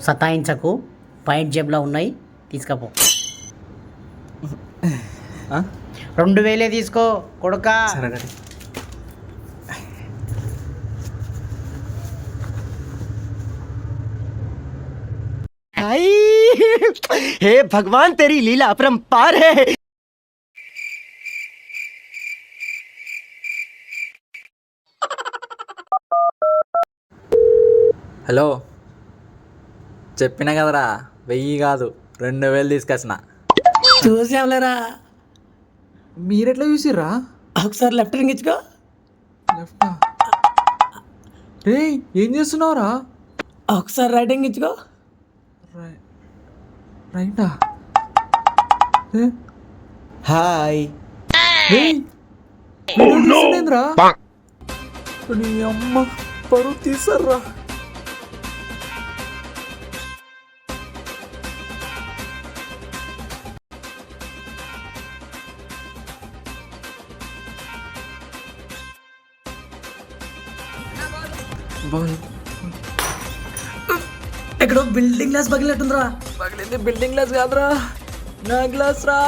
సతాయించకు, point జేబులో ఉన్నాయి, తీసుకపో. 2000 తీసుకో కొడుకా. సరే డాడీ. हे भगवान तेरी लीला अपरंपार है. హలో, చెప్పినా కదరా 1000 కాదు 2000 తీసుకొచ్చిన. చూసాంలేరా, మీరెట్లా చూసిర్రా? ఒకసారి లెఫ్ట్ రింగ్ ఇచ్చుకో. లెఫ్టా? రే ఏం చేస్తున్నావురా? ఒకసారి రైట్ రింగ్ ఇచ్చుకో. రైటా? हाय. ఏంద్రా నీ అమ్మ పరువు తీసర్రా. ఎక్కడో బిల్డింగ్ గ్లాస్ పగిలినట్టుందిరా. పగిలింది బిల్డింగ్ గ్లాస్ కాదురా, నా గ్లాస్ రా.